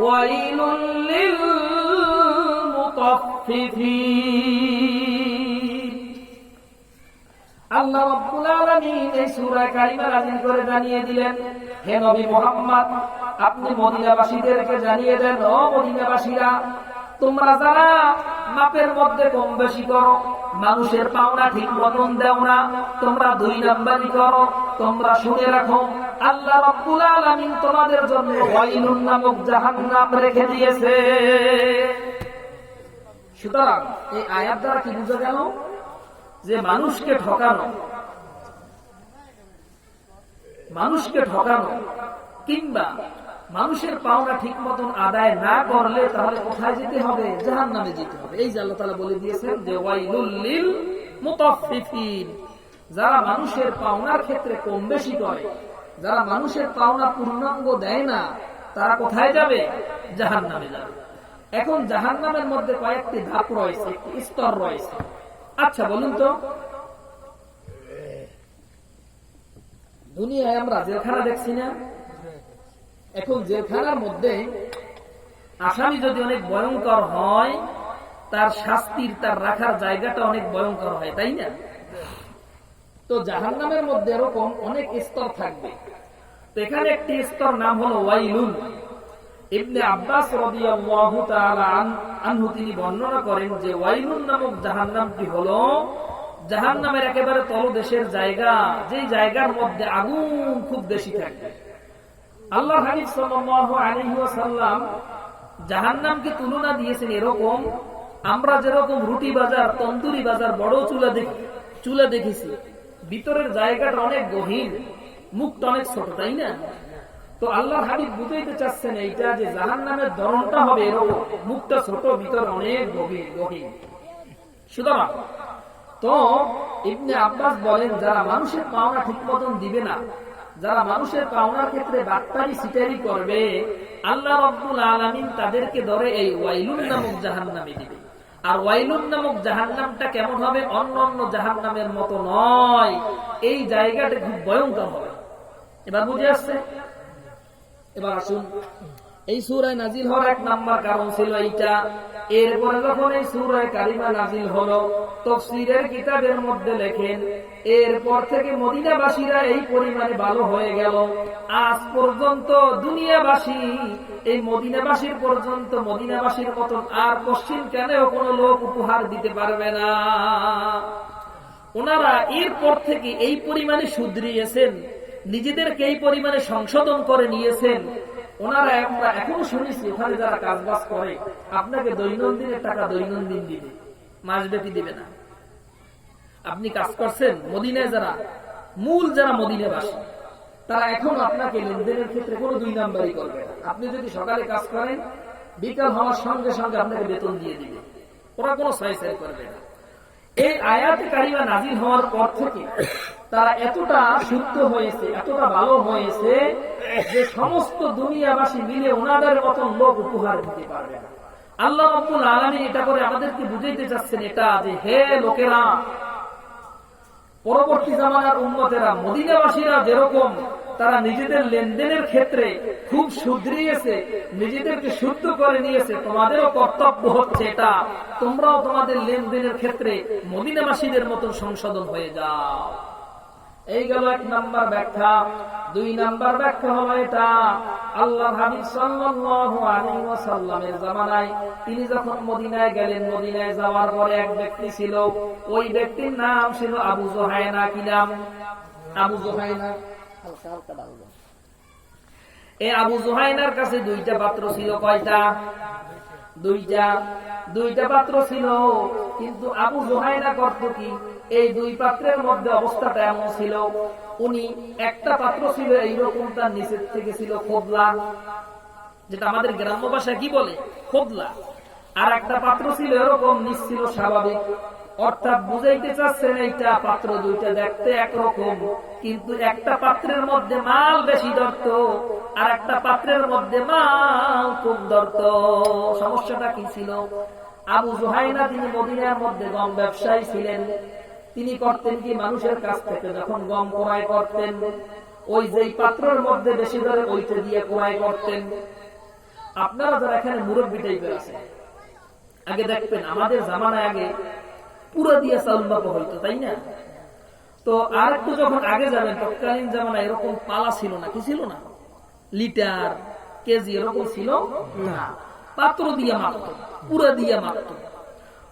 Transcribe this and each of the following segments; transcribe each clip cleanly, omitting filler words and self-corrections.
ওয়াইলুল লিল মুতাফফিফিন। আল্লাহ রাব্বুল আলামিন এই সূরা কারিমা নাযিল করে জানিয়ে দিলেন, হে নবী মুহাম্মদ, আপনি মদিনাবাসীদেরকে জানিয়ে দেন, ও মদিনাবাসীরা, তোমরা যারা মাপের মধ্যে কম বেশি করো, মানুষের পাওনা ঠিক মতন দেও না, তোমরা 2 নাম্বারই করো, তোমরা শুনে রাখো, আল্লাহ রাব্বুল আলামিন তোমাদের জন্য ওয়াইলুন নামক জাহান্নাম রেখে দিয়েছে। সুতরাং এই আয়াত দ্বারা কি বুঝা গেল? যে মানুষকে ঠকানো কিংবা মানুষের পাওনা ঠিক মতন আদায় না করলে তাহলে কোথায় যেতে হবে? জাহান্নামে যেতে হবে। এই যে আল্লাহ তাআলা বলে দিয়েছেন যে ওয়াইলুল লিল মুতাফফিফিন, যারা মানুষের পাওনার ক্ষেত্রে কম বেশি করে, যারা মানুষের পাওনা পূর্ণাঙ্গ দেয় না, তারা কোথায় যাবে? জাহান্নামে যাবে। এখন জাহান্নামের মধ্যে কয়েকটি ধাপ রয়েছে, স্তর রয়েছে। আচ্ছা বলুন তো, দুনিয়ায় আমরা জেলখানা দেখছি না? এখন জেলখানার মধ্যে আসামি যদি অনেক ভয়ঙ্কর হয়, তার শাস্তির, তার রাখার জায়গাটা অনেক ভয়ঙ্কর হয়, তাই না? তো জাহান্নামের মধ্যে এরকম অনেক স্তর থাকবে। তো এখানে একটি স্তর নাম হলো ওয়াইলুন। ইবনে আব্বাস রাদিয়াল্লাহু তাআলা আনহু তিনি বর্ণনা করেন যে ওয়াইলুন নামক জাহান্নামটি হলো জাহান্নামের একেবারে তলদেশের জায়গা, যেই জায়গার মধ্যে আগুন খুব বেশি থাকবে। আল্লাহ হাবিব সাল্লাল্লাহু আলাইহি ওয়াসাল্লাম জাহান্নামকে তুলনা দিয়েছেন এরকম, আমরা যেরকম রুটি বাজার, তন্দুরি বাজার, বড় চুলা দেখেছি, ভিতরের জায়গাটা অনেক গভীর, মুখটা অনেক ছোট, তাই না? তো আল্লাহ হাবিব বুঝাইতে চাচ্ছেন এইটা যে জাহান্নামের ধরনটা হবে এরকম, মুখটা ছোট, ভিতর অনেক গভীর। সুতরাং তো ইবনে আব্বাস বলেন, যারা মানুষের পাওনা ঠিক মতন দিবে না, যারা মানুষের পাওনার ক্ষেত্রে বাটপারি সিটারি করবে, আল্লাহ রাব্বুল আলামিন তাদেরকে ধরে এই ওয়াইলুন নামক জাহান্নামে দিবে। আর ওয়াইলুন নামক জাহান্নামটা কেমন হবে? অন্য জাহান্নামের মতো নয়, এই জায়গাটা খুব ভয়ঙ্কর হবে। এবার বুঝে আসছে? এবার আসুন, এই সূরায় নাজিল হওয়ার 1 নাম্বার কারণ ছিল এইটা। এরপরে যখন এই সূরা কারিমা নাজিল হলো, তাফসীরের কিতাবের মধ্যে লেখেন, এরপর থেকে মদিনাবাসীরা এই পরিমাণে ভালো হয়ে গেল, আজ পর্যন্ত দুনিয়াবাসী এই মদিনাবাসীর পর্যন্ত মদিনাবাসীর মতন আর পশ্চিম কেনেও কোনো লোক উপহার দিতে পারবে না। ওনারা এরপর থেকে এই পরিমাণে শুধরিয়েছেন, নিজেদেরকে এই পরিমাণে সংশোধন করে নিয়েছেন। ওনারা আমরা এখনো শুনেছি, ওখানে যারা কাজবাজ করে আপনাকে দৈনন্দিনের টাকা দৈনন্দিন দিবে, মাসব্যাপী দিবে না। আপনি কাজ করছেন, মদিনায় যারা মদিনাবাসী, তারা এখন আপনাকে লেনদেনের ক্ষেত্রে কোনো 2 নাম্বারই করবে না। আপনি যদি সকালে কাজ করেন, বিকাল হওয়ার সঙ্গে সঙ্গে আপনাকে বেতন দিয়ে দিবে, ওরা কোনো সাইসাই করবে না। এই আয়াতে কারিমা নাজিল হওয়ার পর থেকে তারা এতটা শুদ্ধ হয়েছে, এতটা ভালো হয়েছে যে সমস্ত দুনিয়াবাসী মিলে ওনাদের মতন লোক উপহার দিতে পারবে না। আল্লাহ রাব্বুল আলামিন এটা করে আমাদেরকে বুঝাইতে চাচ্ছেন এটা যে, হে লোকেরা, পরবর্তী জামানার উম্মতেরা, মদিনাবাসীরা যেরকম তারা নিজেদের লেনদেনের ক্ষেত্রে খুব শুধরিয়েছে, নিজেদেরকে শুদ্ধ করে নিয়েছে, তোমাদেরও কর্তব্য হচ্ছে এটা, তোমরাও তোমাদের লেনদেনের ক্ষেত্রে মদিনাবাসীদের মতন সংশোধন হয়ে যাও। এই গেল 1 নাম্বার ব্যাখ্যা। 2 নাম্বার ব্যাখ্যা হলো এটা, আল্লাহ হাবিব সাল্লাল্লাহু আলাইহি ওয়াসাল্লামের জামানায় তিনি যখন মদিনায় গেলেন, মদিনায় যাওয়ার পরে এক ব্যক্তি ছিল, ওই ব্যক্তির নাম ছিল আবু জুহায়না। কি নাম? আবু জুহায়না। এই আবু জুহায়নার কাছে 2টা পাত্র ছিল। কয়টা? 2টা পাত্র ছিল। কিন্তু আবু জুহায়না করত কি, এই 2 পাত্রের মধ্যে অবস্থাটা এমন ছিল, উনি একটা পাত্র ছিল এইরকম, তার নিচের থেকে ছিল খোদলা, যেটা আমাদের গ্রাম্য ভাষায় কি বলে, খোদলা। আর একটা পাত্র ছিল এরকম, নিচ ছিল স্বাভাবিক। অর্থাৎ বুঝাইতে চাচ্ছেন এইটা পাত্র 2টা দেখতে একরকম, কিন্তু একটা পাত্রের মধ্যে মাল বেশি ধরত, আর একটা পাত্রের মধ্যে মাল কম ধরত। সমস্যাটা কি ছিল? আবু জুহায়না তিনি মদিনার মধ্যে গম ব্যবসায়ী ছিলেন। তিনি করতেন কি, মানুষের কাছ থেকে যখন গম ক্রয় করতেন, ওই যেই পাত্রের মধ্যে বেশি ধরে ওইটা দিয়ে ক্রয় করতেন। আপনারা যারা এখানে মুরব্বী টাইপের আছে, আগে দেখবেন আমাদের জামানায় আগে পুরা দিয়ে চাউল মাপা হইতো, তাই না? তো আর একটু যখন আগে যাবেন, তৎকালীন জামানায় এরকম পালা ছিল না, কি ছিল না, লিটার কেজি এরকম ছিল না, পাত্র দিয়ে মাপত, পুরা দিয়ে মাপত।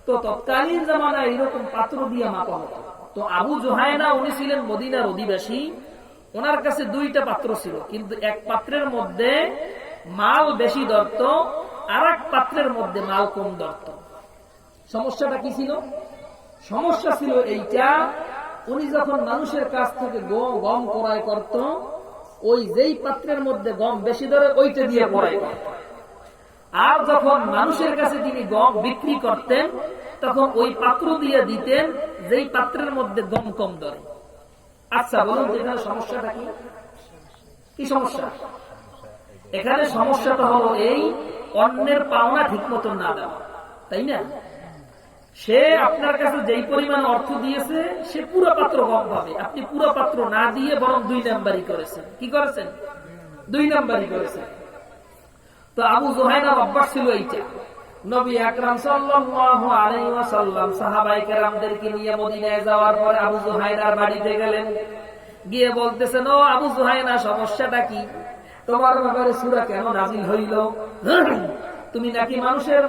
তো তৎকালীন জামানায় এরকম পাত্র দিয়ে মাপা হতো। তো আবু জুহায়না উনি ছিলেন মদিনার অধিবাসী, ওনার কাছে দুইটা পাত্র ছিল, কিন্তু এক পাত্রের মধ্যে মাল বেশি ধরত, আর এক পাত্রের মধ্যে মাল কম ধরত। সমস্যাটা কি ছিল? সমস্যা ছিল এইটা, উনি যখন মানুষের কাছ থেকে গম ক্রয় করত, ওই যেই পাত্রের মধ্যে গম বেশি ধরে ওইটা দিয়ে ক্রয় করত। আর যখন মানুষের কাছে তিনি গম বিক্রি করতেন, তখন ওই পাত্র দিয়ে দিতেন যেই পাত্রের মধ্যে গম কম ধরে। আচ্ছা বলুন, এখানে সমস্যাটা কি? কি সমস্যা? এখানে সমস্যাটা হলো এই, অন্যের পাওনা ঠিক মতো না দেওয়া, তাই না? সে আপনার কাছে যেই পরিমাণ অর্থ দিয়েছে, সে পুরো পাত্র গম পাবে, আপনি পুরো পাত্র না দিয়ে বরং 2 নাম্বারই করেছেন। কি করেছেন? 2 নাম্বারই করেছেন। তো আবু জুহায়নার অভ্যাস ছিল এইটা। নবী আকরাম সাল্লাল্লাহু আলাইহি ওয়াসাল্লাম সাহাবায়ে কেরামদেরকে নিয়ে মদিনায় যাওয়ার পরে আবু জুহায়নার বাড়িতে গেলেন, গিয়ে বলতেছেন, ও আবু জুহায়না, সমস্যাটা কি? তোমার ব্যাপারে সূরা কেন নাযিল হইল? তুমি নাকি মানুষের,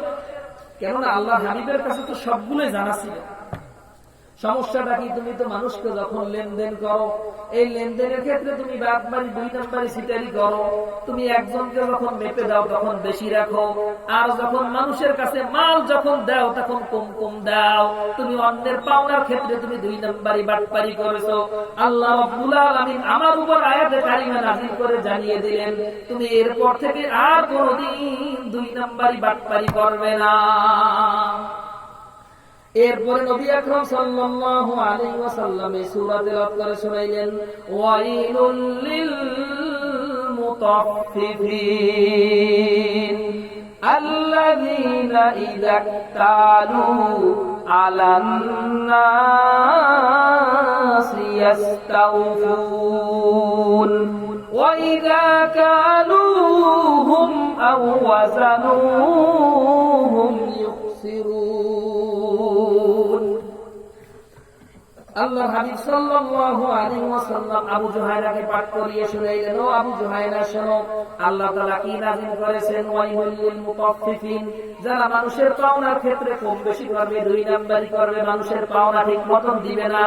কেননা আল্লাহ হাবিবের কাছে তো সবগুলোই জানা ছিল। সমস্যাটা কি? তুমি তো মানুষকে যখন লেনদেন করো, এই লেনদেনের ক্ষেত্রে তুমি বারবারই 2 নাম্বারই সিটারি করো। তুমি একজনকে যখন মেপে দাও তখন বেশি রাখো, আর যখন মানুষের কাছে মাল যখন দাও তখন কম কম দাও। তুমি অন্যের পাওনার ক্ষেত্রে তুমি 2 নাম্বারই বাটপারি করেছো। আল্লাহ রাব্বুল আলামিন আমার উপর আয়াতে কারিমা নাযিল করে জানিয়ে দিলেন, তুমি এরপর থেকে আর কোনোদিন 2 নাম্বারই বাটপারি করবে না। এরপরে নবী আকরাম সাল্লাল্লাহু আলাইহি ওয়াসাল্লাম এই সূরা তেলাওয়াত করে শোনাইলেন, ওয়াইলুল লিল মুতাফফিফিন আল্লাযীনা ইযা তালু আলান নাসি ইস্তাওফুন ওয়া ইযা কালুহুম আও ওয়াজানুহুম ইউখসিরুন। আল্লাহর হাবিব সাল্লাল্লাহু আলাইহি ওয়াসাল্লাম আবু জুহায়নাকে পাঠ করিয়ে শুনাইলেন, ও আবু জুহায়না শোনো, আল্লাহ তাআলা কি নাযিল করেছেন, ওয়াইলুল লিল মুতাফফিফিন, যারা মানুষের পাওনার ক্ষেত্রে কম বেশি করবে, 2 নাম্বারই করবে, মানুষের পাওনা ঠিক মতন দিবে না,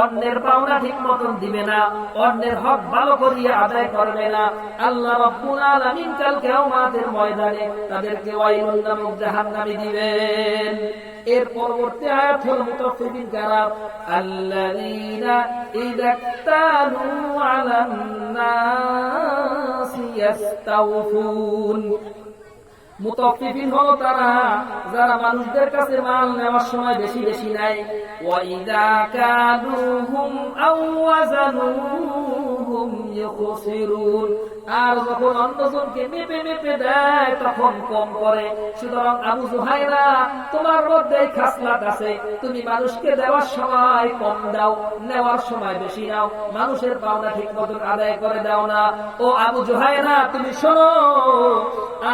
অন্যের পাওনা ঠিক মতন দিবে না, অন্যের হক ভালো করিয়া আদায় করবে না। আল্লাহ রাব্বুল আলামিন কাল কিয়ামতের ময়দানে তাদেরকে ওয়াইলুন নামক জাহান্নামে দিবেন। এর পরবর্তী আয়াত হল মুতাফফিফিন কারা? আল্লাযীনা ইযা তালু আলান নাসি ইস্তাওফুন। মুতাফফিফিন হলো তারা যারা মানুষদের কাছে মাল নেওয়ার সময় বেশি বেশি নেয়। ওয়া ইযা কালুহুম আও ওয়াজানুহুম ইউখসিরুন, আর যখন অন্যজনকে মেপে মেপে দেয় তখন কম করে। সুতরাং আবু জুহায়না, তোমার মধ্যে এই খাসলাত আছে, তুমি মানুষকে দেওয়ার সময় কম দাও, নেওয়ার সময় বেশি নাও, মানুষের পাওনা ঠিক মতন আদায় করে দাও না। ও আবু জুহায়না, তুমি শোনো,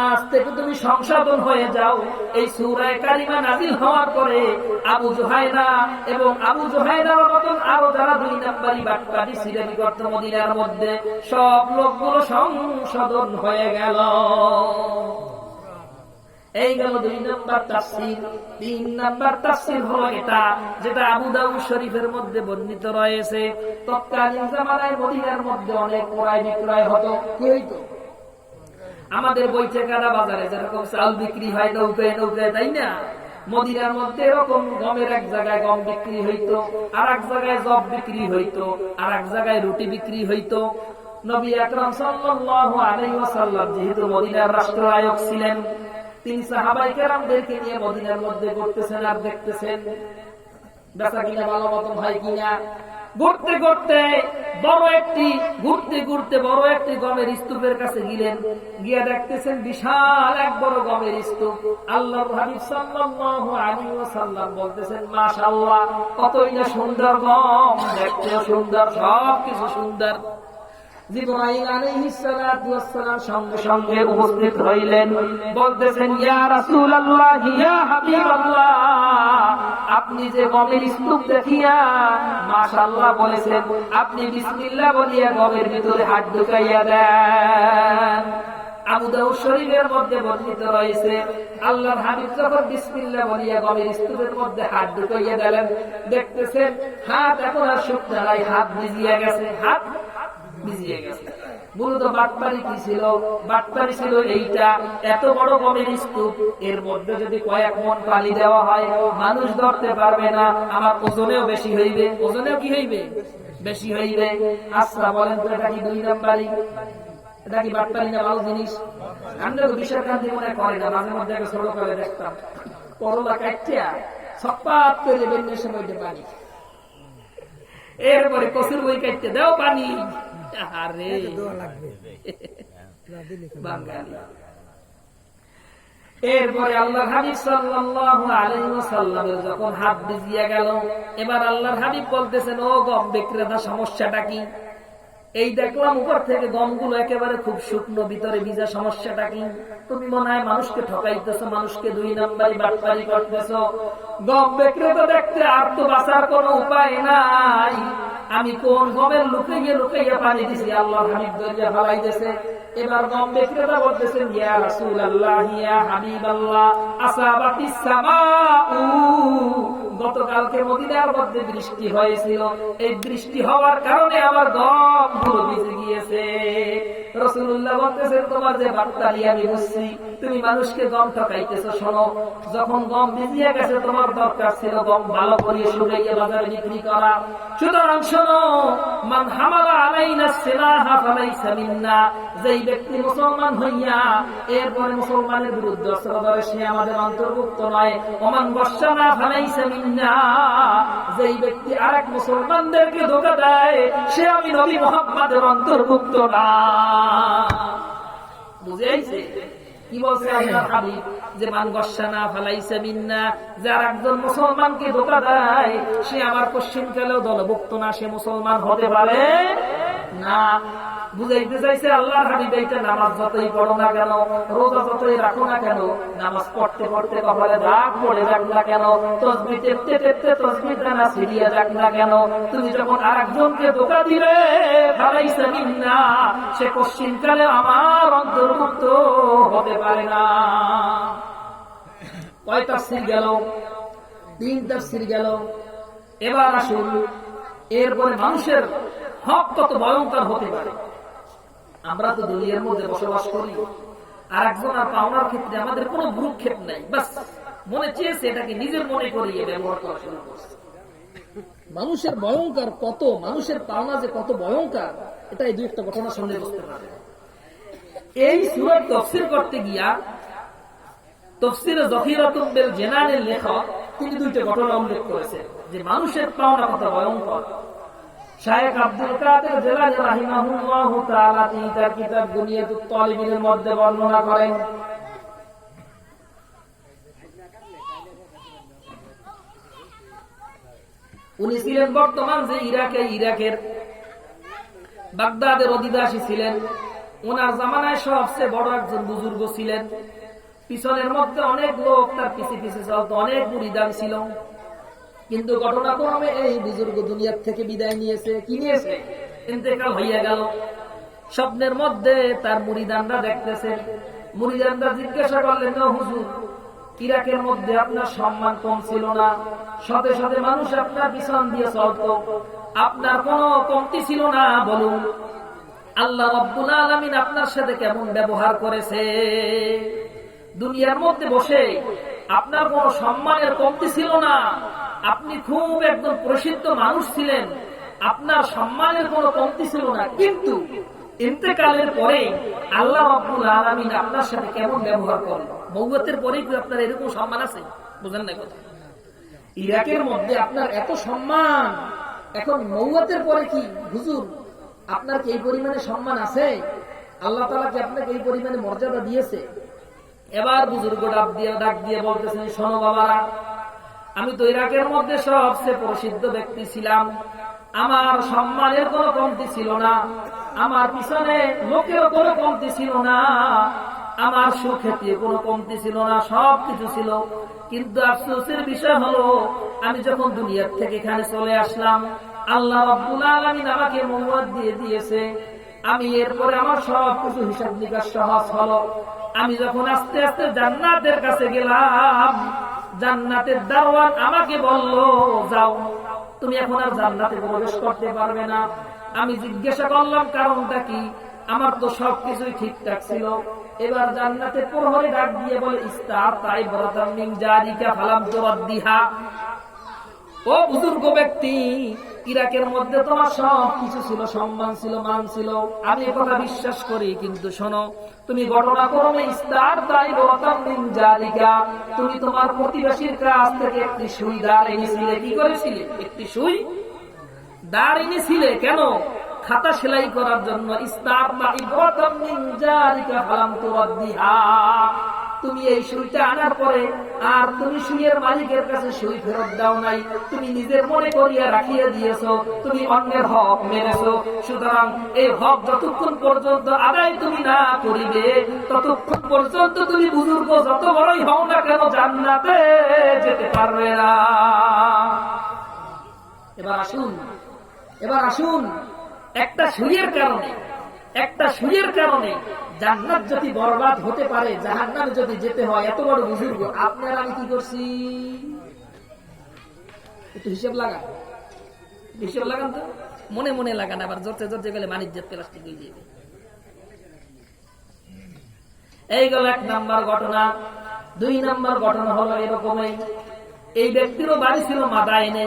আজ থেকে তুমি সংশোধন হয়ে যাও। এই সূরা কারিমা নাযিল হওয়ার পরে আবু জুহায়না এবং আবু জুহায়নার মতন আরো যারা 2 নাম্বারি বাটপারি সিরানি করত মদিনার মধ্যে, সব লোকগুলো সংশোধন হয়ে গেল। এই গেল 2 নাম্বার তাফসীর। 3 নাম্বার তাফসীর হলো এটা, যেটা আবু দাউদ শরীফের মধ্যে বর্ণিত রয়েছে। তৎকালীন জামানায় মদিনার মধ্যে অনেক ক্রয় বিক্রয় হতো। কি হইতো? আমাদের বইচাকারা বাজারে যেরকম চাল বিক্রি হয় নৌকায় নৌকায়, তাই না? মদিনার মধ্যে এরকম গমের এক জায়গায় গম বিক্রি হইতো, আর এক জায়গায় জব বিক্রি হইতো, আর এক জায়গায় রুটি বিক্রি হইতো। নবী আকরাম সাল্লাল্লাহু আলাইহি ওয়াসাল্লাম যেহেতু মদিনার রাষ্ট্রনায়ক ছিলেন, তিনি সাহাবায়ে কেরামদেরকে নিয়ে মদিনার মধ্যে ঘুরতেছেন আর দেখতেছেন বেচা কিনা ভালো মতন হয় কিনা। ঘুরতে ঘুরতে বড় একটি গমের স্তূপের কাছে গেলেন, গিয়ে দেখতেছেন বিশাল এক বড় গমের স্তূপ। আল্লাহর হাবিব সাল্লাল্লাহু আলাইহি ওয়াসাল্লাম বলতেছেন, মাশাআল্লাহ, কতই না সুন্দর গম, দেখতেও সুন্দর, সবকিছু সুন্দর। জিবরাইল আলাইহিস সালাতু ওয়াস সালাম সঙ্গে সঙ্গে উপস্থিত হইলেন, বলতেছেন ইয়া রাসূলুল্লাহ ইয়া হাবিবাল্লাহ, আপনি যে গমের স্তূপ দেখিয়া মাশাআল্লাহ বলেছেন, আপনি বিসমিল্লাহ বলিয়া গমের ভিতরে হাত ঢুকাইয়া দেন। আবু দাউদ শরীফের মধ্যে বর্ণিত রয়েছে, আল্লাহর হাবিব যখন বিসমিল্লাহ বলিয়া গমের স্তূপের মধ্যে হাত ঢুকাইয়া দিলেন, দেখতেছেন হাত এখন আর শুকনো নাই, হাত ভিজিয়ে গেছে, হাত ভিজিয়ে গেছে। মূলত বাটপারি কি ছিল? বাটপারি ছিল এইটা, এত বড় গমের স্তূপ, এর মধ্যে যদি কয়েক মণ পানি দেওয়া হয় মানুষ ধরতে পারবে না, আমার ওজনেও বেশি হইবে, ওজনেও কি হইবে? বেশি হইবে। আচ্ছা বলেন তো এটা কি 2 নাম্বারই? এটা কি বাটপারি না ভালো জিনিস? আমরা তো বিশাল কান্তি মনে করি না, মাঝে মধ্যে ছোট করে দেখতাম করলা কাটিয়া সপাত করে বেন্নের সময় পানি, এরপরে কচুর বই কাটতে দাও পানি। আরে বাঙালি। এরপরে আল্লাহর হাবিব সাল্লাল্লাহু আলাইহি ওয়াসাল্লামের যখন হাত ভিজিয়ে গেল, এবার আল্লাহর হাবিব বলতেছেন ও গম বিক্রেতা, সমস্যাটা কি? এই দেখলাম উপর থেকে গমগুলো একেবারে খুব শুকনো, ভিতরে ভিজা, সমস্যাটা কি? তুমি মনে হয় মানুষকে ঠকাইতেছো, মানুষকে 2 নাম্বারি বাটপারি করতেছো। গম বিক্রেতা দেখতে আর তো বাঁচার কোনো উপায় নাই, আমি কোন গমের লুকাইয়া লুকাইয়া পানি দিছি, আল্লাহর হাবিব দরিয়া ফলাইতেছে। এবার গম বিক্রেতা বলতেছেন ইয়া রাসূলুল্লাহ ইয়া হাবিবাল্লাহ, আসাবাতিস সামাউ, গতকালকে মদিনার মধ্যে বৃষ্টি হয়েছিল, এই বৃষ্টি হওয়ার কারণে আমার গম গুলো ভিজে গিয়েছে। রাসূলুল্লাহ বলতেছেন তোমার যে বার্তালি আমি বুঝছি, তুমি মানুষকে গম ঠকাইতেছো। শোনো, যখন গম ভিজিয়ে গেছে তোমার দরকার ছিল গম ভালো করে শুকাইয়ে বাজারে বিক্রি করা। সুতরাং শোনো, মান হামালা আলাইনা সিলাহা ফালাইসা মিন্না, যেই ব্যক্তি মুসলমান হইয়া এরপরে মুসলমানের বিরুদ্ধে অস্ত্র ধরে সে আমাদের অন্তর্ভুক্ত নয়। ওমান গশশানা ফালাইসা মিন্না, যেই ব্যক্তি আরেক মুসলমানদেরকে ধোঁকা দেয় সে আমি নবী মুহাম্মদের অন্তর্ভুক্ত না। বুঝাইছে কি বলছে আল্লাহর হাবিব? যে মান গশশানা ফালাইসা মিন্না, যার একজন মুসলমানকে ধোঁকা দেয় সে আমার পশ্চিমকালেও দলভুক্ত না, সে মুসলমান হতে পারে না। বুঝাইতে চাইছে আল্লাহর হাবিব এইটা, নামাজ যতই পড়ো না কেন, রোজা যতই রাখো না কেন, নামাজ পড়তে পড়তে কপালে দাগ পড়ে যাক না কেন, তাসবিহ টেপতে টেপতে তাসবিহ দানা ছিড়িয়ে যাক না কেন, তুমি যখন আরেকজনকে ধোঁকা দিবে ফালাইসা মিন্না, সে পশ্চিমকালে আমার অন্তর্ভুক্ত হতে পারে না। কয় তাফসীর গেল? 3 তাফসীর গেল। এবার আসুন, এরপরে মানুষের হক কত ভয়ঙ্কর হতে পারে। আমরা তো দুনিয়ার মধ্যে বসবাস করি, আর একজন আর পাওনার ক্ষেত্রে আমাদের কোনো ভ্রুক্ষেপ নাই, বাস মনে চেয়েছে এটাকে নিজের মনে করিয়ে ব্যবহার করা শুরু করছে। মানুষের ভয়ঙ্কর কত, মানুষের পাওনা যে কত ভয়ঙ্কর, এটা এই 2-1টা ঘটনা শুনলে বুঝতে পারে। এই সূরার তাফসীর করতে গিয়া তাফসীরে যখিরাতুল বিল জানানের লেখক তিনি 2টা ঘটনা উল্লেখ করেছেন যে মানুষের পাওনা কত ভয়ঙ্কর। শায়েখ আব্দুল কাদের জিলানী রাহিমাহুল্লাহু তাআলা তিনি তার কিতাব বুনিয়াতুত তালিবিনের মধ্যে বর্ণনা করেন, উনি ছিলেন বর্তমান যে ইরাকের বাগদাদের অধিবাসী ছিলেন। ওনার জামানায় সবচেয়ে বড় একজন বুজুর্গ ছিলেন, পিছনের মধ্যে অনেক লোক তার পিছে পিছে চলতো, অনেক মুরিদান ছিল। কিন্তু ঘটনাক্রমে এই বুজুর্গ দুনিয়ার থেকে বিদায় নিয়েছে। কি নিয়েছে? ইন্তেকাল হইয়া গেল। স্বপ্নের মধ্যে তার মুরিদানরা দেখতেছেন। মুরিদানরা জিজ্ঞাসা করলেন, হুজুর, ইরাকের মধ্যে আপনার সম্মান কম ছিল না, শতে শতে মানুষ আপনার পিছন দিয়ে চলত, আপনার কোনো কমতি ছিল না, বলুন আল্লাহ রাব্বুল আলামিন আপনার সাথে কেমন ব্যবহার করেছে? দুনিয়ার মধ্যে বসে আপনার কোনো সম্মানের কমতি ছিল না, আপনি খুব একদম প্রসিদ্ধ মানুষ ছিলেন, আপনার সম্মানের কোনো কমতি ছিল না, কিন্তু ইন্তেকালের পরে আল্লাহ রাব্বুল আলামিন আপনার সাথে কেমন ব্যবহার করলেন? মওয়াতের পরে কি আপনার এরকম সম্মান আছে? বুঝেন না কথা? ইরাকের মধ্যে আপনার এত সম্মান, এখন মওয়াতের পরে কি হুজুর আপনার কি এই পরিমাণে সম্মান আছে? আল্লাহ তাআলা কি আপনাকে এই পরিমাণে মর্যাদা দিয়েছে? এবার বুজুর্গ ডাক দিয়ে বলতেছেন, শোনো বাবারা, আমি তো ইরাকের মধ্যে সবচেয়ে প্রসিদ্ধ ব্যক্তি ছিলাম, আমার সম্মানের কোনো কমতি ছিল না, আমার পিছনে লোকেরও কোনো কমতি ছিল না, আমার সুখ্যাতি কোনো কমতি ছিল না, সবকিছু ছিল। কিন্তু আফসোসের বিষয় হলো আমি যখন দুনিয়ার থেকে এখানে চলে আসলাম, আল্লাহ রাব্বুল আলামিন আমাকে মোহাম্মদ দিয়ে দিয়েছে। আমি এরপরে আমার সবকিছু হিসাব নিকাশ সহজ হলো। আমি যখন আস্তে আস্তে জান্নাতের কাছে গেলাম, জান্নাতের দারওয়ান আমাকে বলল, যাও, তুমি এখন আর জান্নাতে প্রবেশ করতে পারবে না। আমি জিজ্ঞাসা করলাম কারণটা কি? আমার তো সবকিছুই ঠিকঠাক ছিল। এবার জান্নাতের প্রহরী ডাক দিয়ে বলে, ইস্তাতাই বরাতাম মিন জারিকা ফালাম তুরাদ্দিহা। ও বুজুর্গ ব্যক্তি, ইরাকের মধ্যে তোমার সব কিছু ছিল, সম্মান ছিল, মান ছিল, আমি কথা বিশ্বাস করি, কিন্তু শোনো, তুমি ঘটনাক্রমে ইস্তাতাই বরাতাম মিন জারিকা, তুমি তোমার প্রতিবেশীর কাছ থেকে একটি সুই দাঁড় এনেছিলে। কি করেছিলে? একটি সুই দাঁড় এনেছিলে। কেন? খাতা সেলাই করার জন্য। তুমি এই সুইটা আনার পরে আর তুমি সুইয়ের মালিকের কাছে সুই ফেরত দাও নাই, তুমি নিজের মনে করিয়া রাখিয়ে দিয়েছো, তুমি অন্যের হক মেনেছো। সুতরাং এই হক যতক্ষণ পর্যন্ত আদায় তুমি না করিবে, ততক্ষণ পর্যন্ত তুমি বুজুর্গ যত বড়ই হও না কেন জান্নাতে যেতে পারবে না। এবার আসুন, একটা সুইয়ের কারণে জান্নাত যদি বরবাদ হতে পারে, জাহান্নামে যদি যেতে হয়, এত বড় বুজুর্গ আপনার আমি কি করছি? একটু হিসাব লাগান তো, মনে মনে লাগান, আবার জোরতে জোরতে গেলে মানিজ্যের প্লাস্টিক হয়ে যাবে। এই গেল 1 নাম্বার ঘটনা। 2 নাম্বার ঘটনা হলো এরকমই। এই ব্যক্তিরও বাড়ি ছিল মাদায়েনে।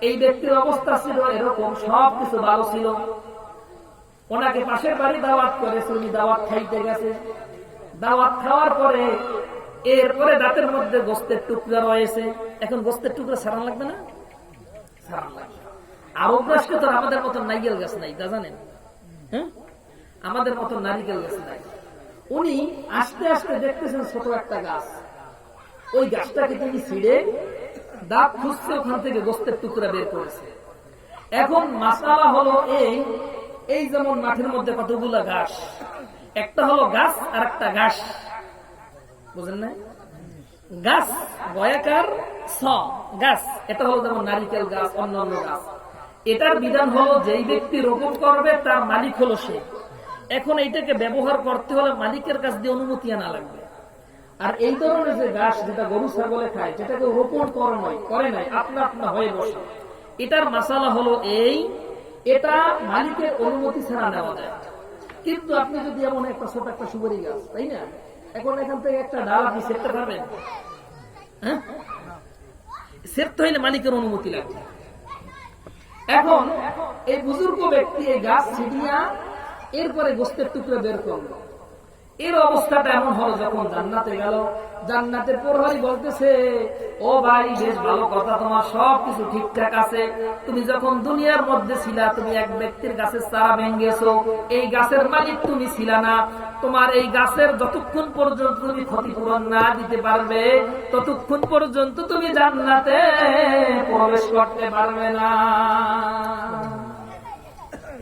এই ব্যক্তির অবস্থা ছিল এরকম, সবকিছু ভালো ছিল। ওনাকে পাশের বাড়ি দাওয়াত করেছে, উনি দাওয়াত খাইতে গেছে। দাওয়াত খাওয়ার পরে এরপরে দাঁতের মধ্যে গোস্তের টুকরা রয়েছে। এখন গোস্তের টুকরা সারান লাগবে না? সারান লাগবে। আরব রাষ্ট্রে তো আমাদের মতন নারিকেল গাছ নাই, তা জানেন? হ্যাঁ, আমাদের মতন নারিকেল গাছ নাই। উনি আস্তে আস্তে দেখতেছেন ছোট একটা গাছ, ওই গাছটাকে তিনি ছিঁড়ে দাঁত খুঁজছে, ওখান থেকে গোস্তের টুকরা বের করেছে। এখন মাসালা হলো এই যেমন মাঠের মধ্যে কতগুলা ঘাস, একটা হলো গাছ আর একটা ঘাস, বুঝেন না? গাছ বয়াকার গাছ, এটা হলো যেমন নারিকেল গাছ, অন্যান্য গাছ। এটার বিধান হলো যেই ব্যক্তি রোপণ করবে তার মালিক হলো সে। এখন এইটাকে ব্যবহার করতে হলে মালিকের কাছ দিয়ে অনুমতি আনা লাগবে। আর এই ধরনের যে গাছ যেটা গরু ছাগলে খায়, যেটাকে রোপণ করে নাই, আপনা আপনা হয়ে বসে, এটার মাসালা হলো এটা মালিকের অনুমতি ছাড়া নেওয়া যায়। কিন্তু আপনি যদি এমন একটা ছোট একটা সুপারি গাছ, তাই না, এখন এখান থেকে একটা ডাল আপনি সেরতে পারবেন? হ্যাঁ, সেরতে হইলে মালিকের অনুমতি লাগবে। এখন এই বুজুর্গ ব্যক্তি এই গাছ ছিটিয়া এরপরে গোস্তের টুকরো বের করলো। এর অবস্থাটা এমন হলো, যখন জান্নাতে গেল, জান্নাতের প্রহরী বলতেছে, ও ভাই, বেশ ভালো কথা, তোমার সবকিছু ঠিকঠাক আছে। তুমি যখন দুনিয়ার মধ্যে ছিলা, তুমি এক ব্যক্তির গাছের চারা ভেঙেছো, এই গাছের মালিক তুমি ছিলা না। তোমার এই গাছের যতক্ষণ পর্যন্ত তুমি ক্ষতিপূরণ না দিতে পারবে, ততক্ষণ পর্যন্ত তুমি জান্নাতে প্রবেশ করতে পারবে না।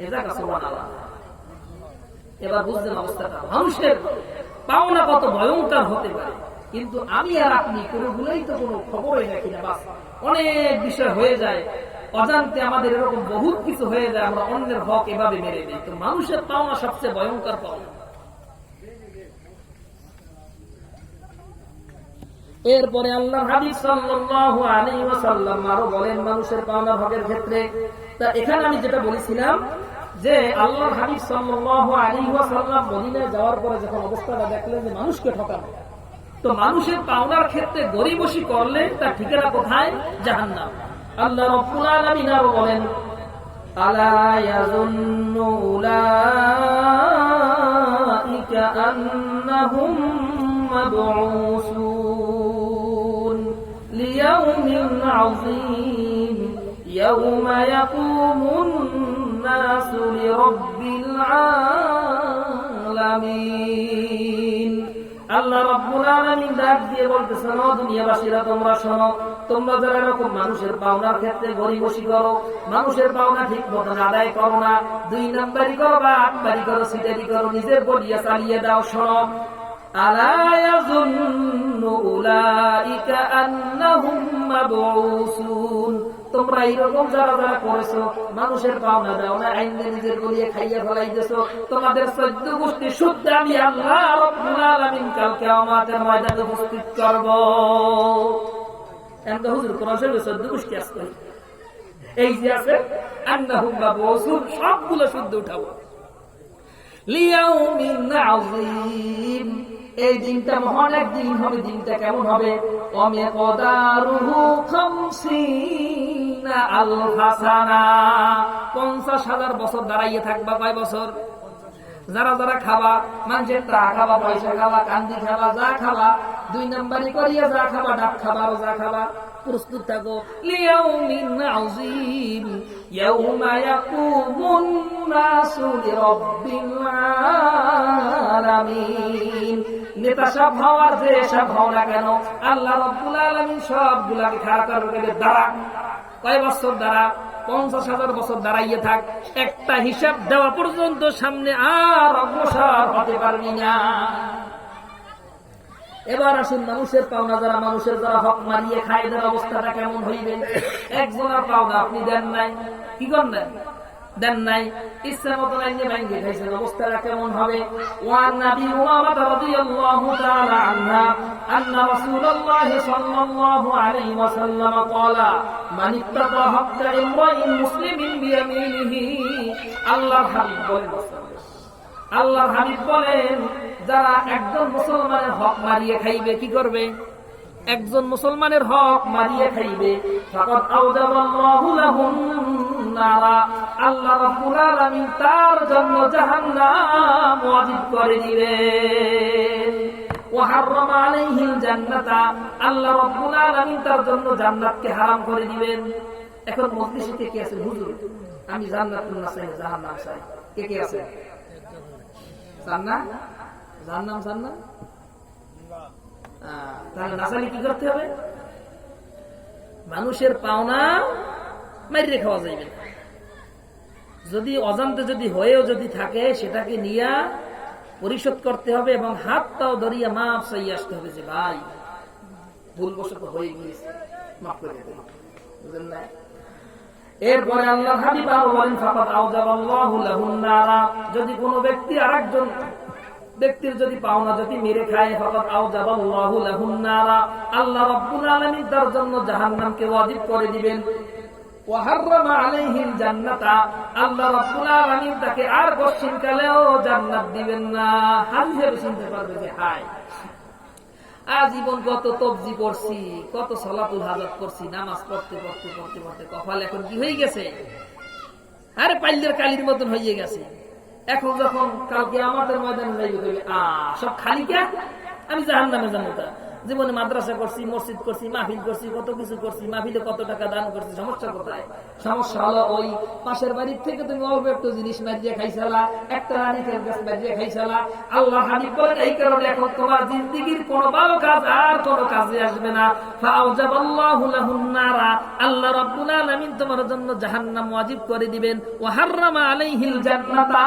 এটা কাছে বলা। এবার বুঝলেন অবস্থাটা, মানুষের পাওনা কত ভয়ঙ্কর হতে পারে। কিন্তু আমি আর আপনি কোনগুলোই তো কোনো খবরই রাখি না, বাস অনেক বিষয় হয়ে যায়, অজান্তে আমাদের এরকম বহুত কিছু হয়ে যায়, আমরা অন্যের হক এভাবে মেরে দিই। তো মানুষের পাওনা সবচেয়ে ভয়ঙ্কর পাওনা। এরপরে আল্লাহ হাবিব সাল্লাল্লাহু আলাইহি ওয়াসাল্লাম আরো বলেন মানুষের পাওনা হকের ক্ষেত্রে। তা এখানে আমি যেটা বলেছিলাম যে আল্লাহর হাবিব সাল্লাল্লাহু আলাইহি ওয়াসাল্লাম মদিনায় যাওয়ার পরে যখন অবস্থাটা দেখলেন যে মানুষকে ঠকানো, তো মানুষের পাওনার ক্ষেত্রে গরিবসি করলে তার ঠিকানা কোথায়? জাহান্নাম। আল্লাহ রাব্বুল আলামিন আরো বলেন, আলা ইয়াযুন্নু উলাইকা আন্নাহুম মাবউসুন লিয়াউমিন আযীম ইয়াওমা ইয়াকুমুন নাসু লিরাব্বিল আলামিন। আল্লাহ রাব্বুল আলামিন ডাক দিয়ে বলতেছেন, ও দুনিয়াবাসীরা তোমরা শোনো, তোমরা যারা এরকম মানুষের পাওনার ক্ষেত্রে গরিবসি করো, মানুষের পাওনা ঠিক মতন আদায় করো না, 2 নাম্বারি করো বা 8 বাড়ি করো, সিটারি করো, নিজের বলিয়া চালিয়ে দাও। শোনো, আলা ইয়াযুন্নু উলাইকা আন্নাহুম মাবউসুন, তোমরা এইরকম যারা যারা করেছো, মানুষের পাওনা দাও না, আইনে নিজের গলিয়ে খাইয়া ফেলাইতেছো, তোমাদের 14 গোষ্ঠী শুদ্ধ আমি আল্লাহ রাব্বুল আলামিন কাল কিয়ামতের ময়দানে উপস্থিত করব। এমন হুজুর কোরআন শরীফে 14 গোষ্ঠী আছে, এই যে আছে আন্নাহুম মাবউসুন, সবগুলো শুদ্ধ উঠাবো। লিয়াউমিন আযীম, এই দিনটা মহান এক দিন হবে। দিনটা কেমন হবে? ওয়ামিকদারুহু 50 আলফা সানা, 50,000 বছর দাঁড়াইয়ে থাকবা। কয় বছর? যারা যারা খাবা, মানুষের টাকা খাবা, পয়সা খাবা, কান্দি খাবা, যা খাবা, 2 নাম্বারি করিয়া যা খাবা, ডাব খাবা, যা খাবা, প্রস্তুত থাকো। লিয়াউমিন আযীম ইয়াউমা ইয়াকুমুন নাসু লিরাব্বিল আলামিন, নেতা সব হওয়ার যে সব হও না কেন, আল্লাহ রাব্বুল আলামিন সবগুলাকে খাড়া করবে। দাঁড়া, কয় বছর দাঁড়া? 50,000 বছর দাঁড়াইয়ে থাক, একটা হিসাব দেওয়া পর্যন্ত সামনে আর অগ্রসর হতে পারবি না। এবার আসুন, মানুষের পাওনা যারা, মানুষের যারা হক মারিয়ে খায়, এদের অবস্থাটা কেমন হইবে? একজনের পাওনা আপনি দেন নাই, কি করলেন? দেন নাই, ইচ্ছা মতো লাইনে ভাঙ্গে খাইছেন, অবস্থাটা কেমন হবে? ওয়ান নবী উমামা রাদিয়াল্লাহু তাআলা আনহা আন্না রাসূলুল্লাহ সাল্লাল্লাহু আলাইহি ওয়াসাল্লাম ক্বালা মান ইত্তাকা হাক্কা ইমরাইন মুসলিমিন বিয়ামিনিহি, আল্লাহর হাবিব বলেন, আল্লাহর হাবিব বলেন, যারা একজন মুসলমানের হক মারিয়ে খাইবে, কি করবে? একজন মুসলমানের হক মারিয়ে খাইবে, ফাকাদ আওজাবাল্লাহু লাহুম নারা, আল্লাহ রাব্বুল আলামিন তার জন্য জাহান্নাম ওয়াজিব করে দিবেন। ওয়া হারামা আলাইহিল জান্নাতা, আল্লাহ রাব্বুল আলামিন তার জন্য জান্নাতকে হারাম করে দিবেন। এখন মজলিসে কে কে আছে? হুজুর আমি জান্নাত না চাই, জাহান্নাম চাই। কে কে আছে? জান্নাত জাহান্নাম চান না? তাহলে না চাইলে কি করতে হবে? মানুষের পাওনা মাইরে খাওয়া যাইবে না। যদি অজান্তে যদি হয়েও যদি থাকে, সেটাকে নিয়ে পরিশোধ করতে হবে এবং হাতটাও ধরিয়া মাফ চাইয়ে আসতে হবে যে ভাই ভুলবশত হয়ে গিয়েছে, মাফ করে দেন। বুঝলেন না? এরপরে আল্লাহর হাবিব আরো বলেন, ফাকাদ আওজাবাল্লাহু লাহুন নারা, যদি কোনো ব্যক্তি আরেকজন ব্যক্তির যদি পাওনা যদি মেরে খায়, ফাকাদ আওজাবাল্লাহু লাহুন নারা, আল্লাহ রাব্বুল আলামিন তার জন্য জাহান্নামকে ওয়াজিব করে দিবেন। ওয়া হারামা আলাইহিল জান্নাতা, আল্লাহ রাব্বুল আলামিন তাকে আর পশ্চিমকালেও জান্নাত দিবেন না। হাজির শুনতে পারবে যে হায় আজীবন কত তবজি পড়ছি, কত সালাতুল হাজাত করছি, নামাজ পড়তে পড়তে পড়তে পড়তে কপাল এখন কি হয়ে গেছে? আরে পাইলের কালির মতন হয়ে গেছে। এখন যখন কালকে আমাদের ময়দানে যাইবে, সব খালি কে? আমি জাহান্নামে যাবো। জীবনে মাদ্রাসা করছি, মসজিদ করছি, মাহফিল করছি, কত কিছু করছি, মাহফিলে কত টাকা দান করছি, সমস্যা কোথায়? সমস্যা হলো ওই পাশের বাড়ির থেকে তুমি অল্প একটু জিনিস মারিয়ে খাইছালা, একটা রানীকের গাছ মারিয়ে খাইছালা। আল্লাহ হাবিব বলেন, এই কারণে এখন তোমার জিন্দেগীর কোনো ভালো কাজ আর কোনো কাজে আসবে না। ফাআউজাবাল্লাহু লাহুন নারা, আল্লাহ রাব্বুল আলামিন তোমার জন্য জাহান্নাম ওয়াজিব করে দিবেন। ওয়া হারামা আলাইহিল জান্নাতা,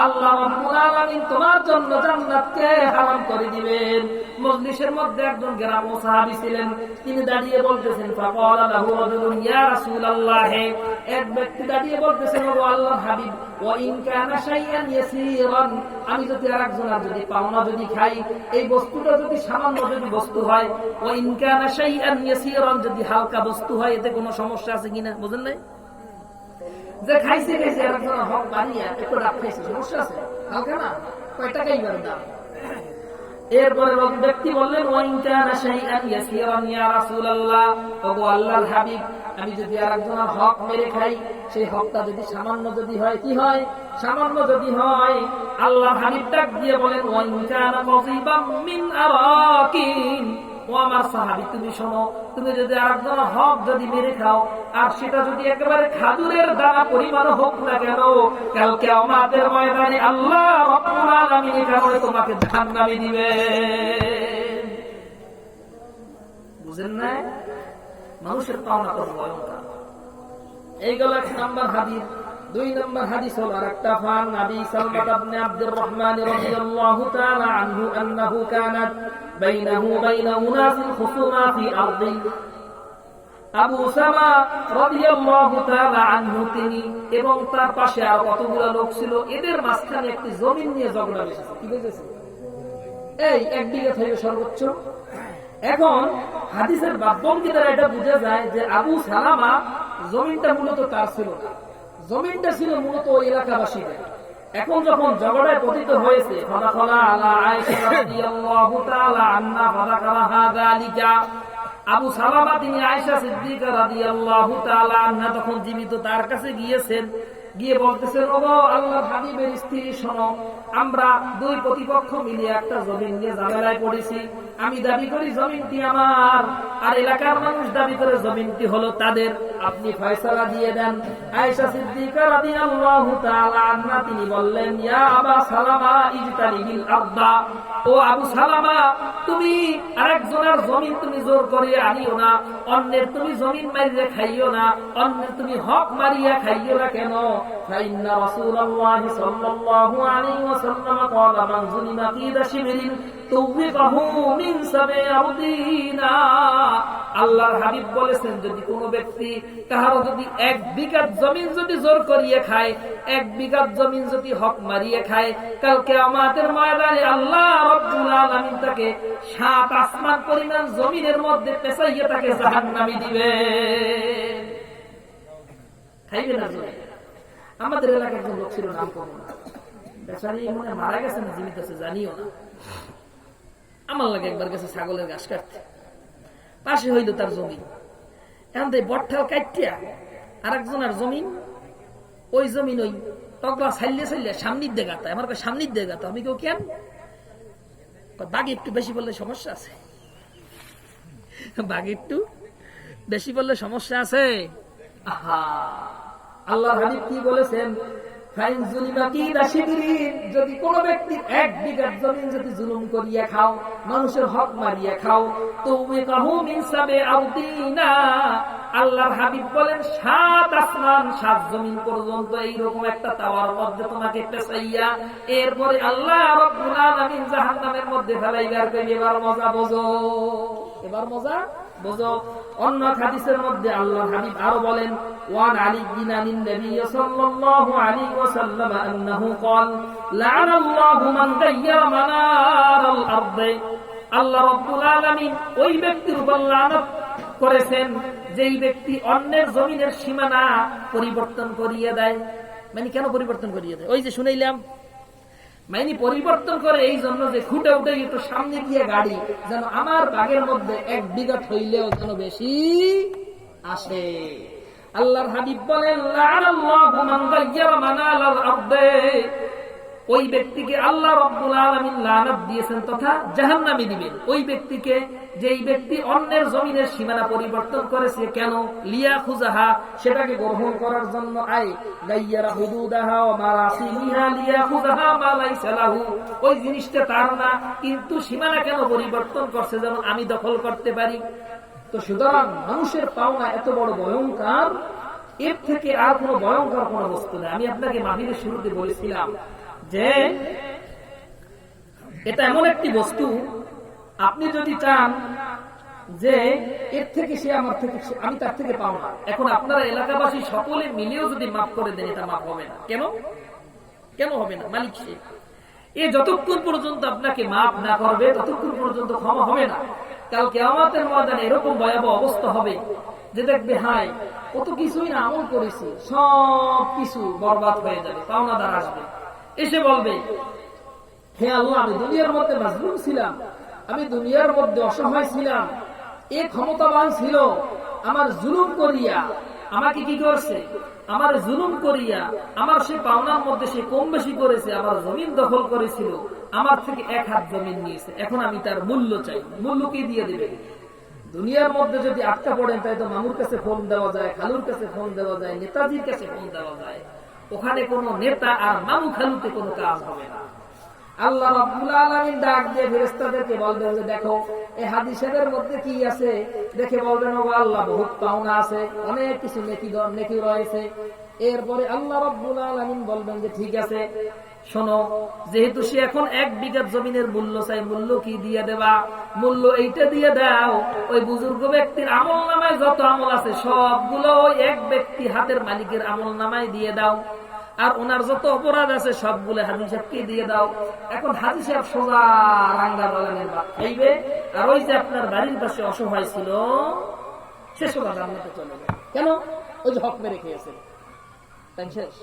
আল্লাহ রাব্বুল আলামিন তোমার জন্য জান্নাতকে হারাম করে দিবেন। মজলিসের মধ্যে একজন গ্রাম্য সাহাবী ছিলেন, তিনি দাঁড়িয়ে বলতেছেন, ফাকালা লাহু রাজুলুন ইয়া রাসূলুল্লাহ, এক ব্যক্তি দাঁড়িয়ে বলতেছেন, ও আল্লাহর হাবিব, ওয়া ইন কানা শাইআন ইয়াসীরান, আমি যদি আরেকজনের যদি পাওনা যদি খাই, এই বস্তুটা যদি সামান্য যদি বস্তু হয়, ওয়া ইন কানা শাইআন ইয়াসীরান, যদি হালকা বস্তু হয়, এতে কোনো সমস্যা আছে কিনা? বুঝেন নাই? যে খাইছে খাইছে আরেকজনের হক বাড়িয়া একটু ডাব খাইছে, সমস্যা আছে? হালকা না, কয় টাকাই বার দাম। এরপরে ব্যক্তি বললেন, ওয়াইন কানা শাইআন ইয়াসীরান ইয়া রাসূলুল্লাহ, ওগো আল্লাহর হাবিব, আমি যদি আরেকজনের হক মেরে খাই, সেই হকটা যদি সামান্য যদি হয়, কি হয়? সামান্য যদি হয়, আল্লাহর হাবিব ডাক দিয়ে বলেন, ওয়াইন কানা কাযিবাম মিন আরাকিন, ও আমার সাহাবী তুমি শোনো, তুমি যদি আরেকজনের হক যদি মেরে খাও, আর সেটা যদি একেবারে খাজুরের দানা পরিমাণ হোক না কেন, কালকে আমাদের ময়দানে আল্লাহ রাব্বুল আলামিন এই কারণে তোমাকে জাহান্নামে দিবেন। বুঝেন না? মানুষের পাওনা কত ভয়ঙ্কর। এইগুলো 1 নম্বর হাদিস। 2 নম্বর হাদিস হলো আরেকটা, ফান নবী সাল্লাল্লাহু ইবনে আব্দুর রহমান রাদিয়াল্লাহু তাআলা আনহু আন্নাহু কানাত বাইনাহু বাইনা উনাসিন খুসুমা ফি আরদি। আবু সামা রাদিয়াল্লাহু তাআলা আনহু তিনি এবং তার পাশে আর কতগুলো লোক ছিল, এদের মাঝখানে একটি জমি নিয়ে ঝগড়া হয়েছে। কি হয়েছে? এই 1 বিঘা থেকে সর্বোচ্চ। এখন হাদিসের বাক্যাংশ দ্বারা এটা বোঝা যায় যে আবু সালামা জমিনটা মূলত তার ছিল না, জমিনটা ছিল মূলত ওই এলাকাবাসীদের। এখন যখন ঝগড়ায় পতিত হয়েছে, ফাদাখালা আলা আয়েশা রাদিয়াল্লাহু তাআলা আনহা ফাদাকারাহা যালিকা, আবু সালামা তিনি আয়েশা সিদ্দিকা রাদিয়াল্লাহু তাআলা আনহা তখন জীবিত, তার কাছে গিয়েছেন, গিয়ে বলতেছেন, ওগো আল্লাহর হাবিবের স্ত্রী শোনো, আমরা 2 প্রতিপক্ষ মিলে একটা জমিন নিয়ে ঝামেলায় পড়েছি। আমি দাবি করি জমিনটি আমার, আর এলাকার মানুষ দাবি করে জমিনটি হলো তাদের, আপনি ফয়সালা দিয়ে দেন। আয়েশা সিদ্দিকা রাদিয়াল্লাহু তাআলা আনহা তিনি বললেন, ইয়া আবা সালামা ইজতানিবিল আরদা, ও আবু সালামা তুমি আরেকজনের জমিন তুমি জোর করিয়ে আনিও না, অন্যের তুমি জমিন মারিয়ে খাইও না, অন্যের তুমি হক মারিয়া খাইও না। কেন? ফাইন্না রাসূলুল্লাহি সাল্লাল্লাহু আলাইহি ওয়াসাল্লাম ক্বালা মান যুলিমা ফি শিবরিন তুবিকাহু মিন সাবিআউদিনা। আল্লাহর হাবিব বলেছেন, যদি কোনো ব্যক্তি কাহারো যদি 1 বিঘা জমিন যদি জোর করিয়ে খায়, 1 বিঘা জমিন যদি হক মারিয়ে খায়, কাল কিয়ামতের ময়দানে আল্লাহ রাব্বুল আলামিন তাকে 7 আসমান পরিমাণ জমিনের মধ্যে পেঁচাইয়া তাকে জাহান্নামে দিবে। খাইবে না জমি। আমাদের এলাকার একজন লোক ছিল, নাম করব না, বেচারি মনে মারা গেছে না জীবিত আছে জানিও না। আমার লাগে একবার গেছে ছাগলের ঘাস কাটতে, পাশে হইল তার জমি, এখন বটঠাল কাটিয়া আরেকজনের জমিন, ওই জমিন ওই টকরা ছাইলে ছাইলে সামনের দিকে গাতা, আমার সামনের দিকে গাতা। আমি কেউ কেন? বাঘ একটু বেশি বললে সমস্যা আছে, বাঘ একটু বেশি বললে সমস্যা আছে। আহা, আল্লাহর হাবিব কি বলেছেন? ফাইন যুলিমা কি রাশিদিন, যদি কোন ব্যক্তি 1 বিঘা জমিন যদি জুলুম করিয়া খাও, মানুষের হক মারিয়া খাও, তুমি কাহু মিন সাবিআউদিনা, আল্লাহর হাবিব বলেন 7 আসমান 7 জমিন পর্যন্ত এইরকম একটা তাওয়ার মধ্যে তোমাকে পেছাইয়া এরপরে আল্লাহ রাব্বুল আলামিন জাহান্নামের মধ্যে ফেলাইবার করে। এবার মজা বোঝো, এবার মজা বোঝো। অন্য হাদিসের মধ্যে আল্লাহর হাবিব আরো বলেন, ওয়ান আলী বিন আনিন নবী সাল্লাল্লাহু আলাইহি ওয়াসাল্লাম আন্নাহু ক্বাল লা'নাল্লাহু মান গায়্যারা মানারাল আরদি, আল্লাহ রাব্বুল আলামিন ওই ব্যক্তির উপর লানত করেছেন যেই ব্যক্তি অন্যের জমিনের সীমানা পরিবর্তন করিয়ে দেয়। মানে কেন পরিবর্তন করিয়ে দেয়? ওই যে শুনাইলাম, মানে পরিবর্তন করে এই জন্য যে খুঁটে উঠে একটু সামনে গিয়ে গাড়ি যেন আমার বাগের মধ্যে 1 বিঘা হইলেও যেন বেশি আসে। আল্লাহর হাবিব বলেন, লা'নাল্লাহু মান গায়্যারা মানালাল আরদি, ওই ব্যক্তিকে আল্লাহ রাব্বুল আলামিন লানত দিয়েছেন তথা জাহান্নামে দিবেন। ওই ব্যক্তিকে যেই ব্যক্তি অন্যের জমিনের সীমানা পরিবর্তন করেছে, কেন? লিয়াখুযাহা, সেটাকে গ্রহণ করার জন্য। আই গায়্যারা হুদুদাহা ওয়া মারাসিমিহা লিয়াখুযাহা মা লাইসা লাহু, ওই জিনিসটা তার না, কিন্তু সীমানা কেন পরিবর্তন করছে? যেন আমি দখল করতে পারি। তো সুতরাং মানুষের পাওনা এত বড় ভয়ঙ্কর, এর থেকে আর কোনো ভয়ঙ্কর কোনো বস্তু নেই। আমি আপনাকে মাহফিলের শুরুতে বলেছিলাম যে এটা এমন একটি বস্তু, আপনি যদি চান যে এর থেকে সে আমার থেকে, আমি তার থেকে পাও না, এখন আপনারা এলাকাবাসী সকলে মিলেও যদি মাফ করে দেন, এটা মাফ হবে না। কেন? কেন হবে না? মালিক সে। এ যতক্ষণ পর্যন্ত আপনাকে মাফ না করবে ততক্ষণ পর্যন্ত ক্ষমা হবে না। কাল কিয়ামতের ময়দানে এরকম ভয়াবহ অবস্থা হবে যে দেখবে, হায় কত কিছুই না আমল করেছি, সব কিছু বরবাদ হয়ে যাবে। পাওনাদার আসবে, এসে বলবে, হে আল্লাহ, আমি দুনিয়ার মধ্যে মাজলুম ছিলাম, আমি দুনিয়ার মধ্যে অসহায় ছিলাম, এ ক্ষমতাবান ছিল, আমার জুলুম করিয়া আমাকে কি করছে? আমার জুলুম করিয়া আমার সে পাওনার মধ্যে সে কম বেশি করেছে, আমার জমিন দখল করেছিল, আমার থেকে 1 হাত জমিন নিয়েছে, এখন আমি তার মূল্য চাই। মূল্য কি দিয়ে দিবে? দুনিয়ার মধ্যে যদি আটকা পড়েন, তাই তো মামুর কাছে ফোন দেওয়া যায়, খালুর কাছে ফোন দেওয়া যায়, নেতাজির কাছে ফোন দেওয়া যায়। ওখানে কোনো নেতা আর মামু খালুতে কোনো কাজ হবে না। আল্লাহ রাব্বুল আলামিন ডাক দিয়ে ফেরেশতাদেরকে বলবেন যে দেখো এই হাদিসের মধ্যে কি আছে, দেখে বলবেন ও আল্লাহ বহুত পাওনা আছে, অনেক কিছু নেকি রয়েছে। এরপরে আল্লাহ রাব্বুল আলামিন বলবেন যে ঠিক আছে শোনো, যেহেতু সে এখন 1 বিঘা জমিনের মূল্য চাই, মূল্য কি দিয়ে দেবা? মূল্য এইটা দিয়ে দাও, ওই বুজুর্গ ব্যক্তির আমল নামায় যত আমল আছে সবগুলো ওই এক ব্যক্তি হাতের মালিকের আমল নামায় দিয়ে দাও, আর ওনার যত অপরাধ আছে সবগুলো হাজি সাহেবকে দিয়ে দাও। এখন হাজি সাহেব সোজা রাঙ্গা বাগানের ভাত খাইবে, আর ওই যে আপনার বাড়ির পাশে অসহায় ছিল সে সোজা জান্নাতে চলে যাবে। কেন? ওই যে হক মেরে খেয়েছে। তাই শেষ।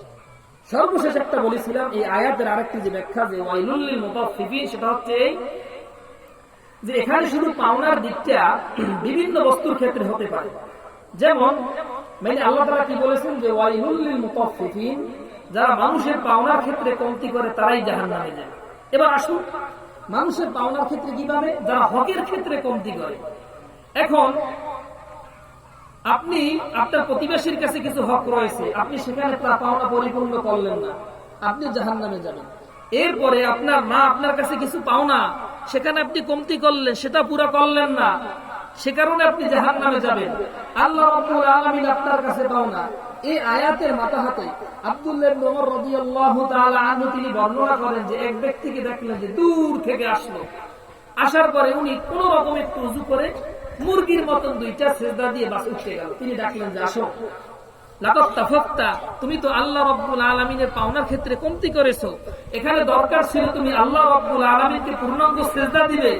সর্বশেষ একটা বলেছিলাম এই আয়াতের আরেকটি যে ব্যাখ্যা যে ওয়াইলুল লিল মুতাফফিফিন, সেটা হচ্ছে যে এখানে শুধু পাওনার দিকটা বিভিন্ন বস্তুর ক্ষেত্রে হতে পারে। যেমন মানে আল্লাহ তাআলা কি বলেছেন যে ওয়াইলুল লিল মুতাফফিফিন, যারা মানুষের পাওনার ক্ষেত্রে কমতি করে তারাই জাহান্নামে যায়। এবার আসুন মানুষের পাওনার ক্ষেত্রে কিভাবে, যারা হকের ক্ষেত্রে কমতি করে। এখন আপনি আপনার প্রতিবেশীর কাছে কিছু হক রয়েছে, আপনি সেখানে তার পাওনা পরিপূর্ণ করলেন না, আপনি জাহান্নামে যাবেন। এরপরে আপনার মা আপনার কাছে কিছু পাওনা, সেখানে আপনি কমতি করলেন, সেটা পুরো করলেন না, সে কারণে আপনি জাহান্নামে যাবেন। আল্লাহ রাব্বুল আলামিন আপনার কাছে পাওনা। এই আয়াতের মাথা হাতে আব্দুল্লাহ ইবনে ওমর রাদিয়াল্লাহু তাআলা আনহু তিনি বর্ণনা করেন যে এক ব্যক্তিকে দেখলেন যে দূর থেকে আসলো, আসার পরে উনি কোন রকম একটু উযু করে মুরগির মতন 2টা সিজদা দিয়ে বাস উঠে গেল। তিনি ডাকলেন যে আসো, লাকাত তাফাক্তা, তুমি তো আল্লাহ রাব্বুল আলামিনের পাওনার ক্ষেত্রে কমতি করেছো, এখানে দরকার ছিল তুমি আল্লাহ রাব্বুল আলামিনকে পূর্ণাঙ্গ সিজদা দিবে,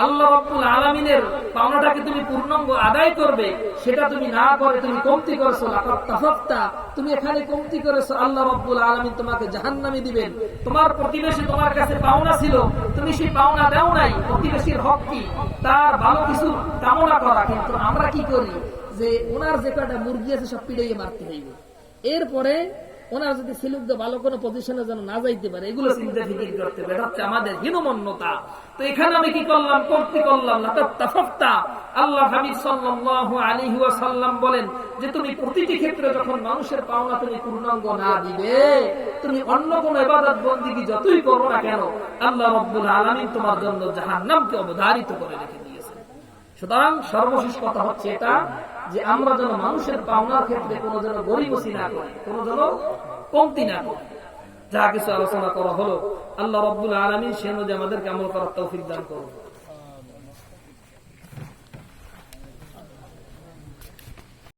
আল্লাহ রাব্বুল আলামিনের পাওনাটাকে তুমি পূর্ণাঙ্গ আদায় করবে, সেটা তুমি না করে তুমি কমতি করেছো। লাকাত তাফাক্তা, তুমি এখানে কমতি করেছো, আল্লাহ রাব্বুল আলামিন তোমাকে জাহান্নামে দিবেন। তোমার প্রতিবেশী তোমার কাছে পাওনা ছিল, তুমি সেই পাওনা দাও নাই। প্রতিবেশীর হক কি? তার ভালো কিছু কামনা করা। কিন্তু আমরা কি করি যে ওনার যে কয়টা মুরগি আছে সব পিড়াইয়ে মারতে হইবে, এরপরে ওনার যদি সিলুক ভালো কোনো পজিশনে যেন না যাইতে পারে, এগুলো চিন্তা ফিকির করতে হবে। এটা হচ্ছে আমাদের হীনমন্যতা। তো এখানে আমি কি করলাম? কমতি করলাম। লাকাত তাফাক্তা, আল্লাহ হাবিব সাল্লাল্লাহু আলাইহি ওয়াসাল্লাম বলেন যে তুমি প্রতিটি ক্ষেত্রে যখন মানুষের পাওনা তুমি পূর্ণাঙ্গ না দিবে, তুমি অন্য কোন ইবাদত বন্দেগী যতই করো না কেন, আল্লাহ রাব্বুল আলামিন তোমার জন্য জাহান্নামকে অবধারিত করে রেখে দিয়েছেন। সুতরাং সর্বশেষ কথা হচ্ছে এটা যে আমরা যেন মানুষের পাওনার ক্ষেত্রে কোনো যেন গরিবসি না করি, কোনো যেন কমতি না করি। যা কিছু আলোচনা করা হলো, আল্লাহ রাব্বুল আলামিন সে অনুযায়ী আমাদেরকে আমল করার তৌফিক দান করুন।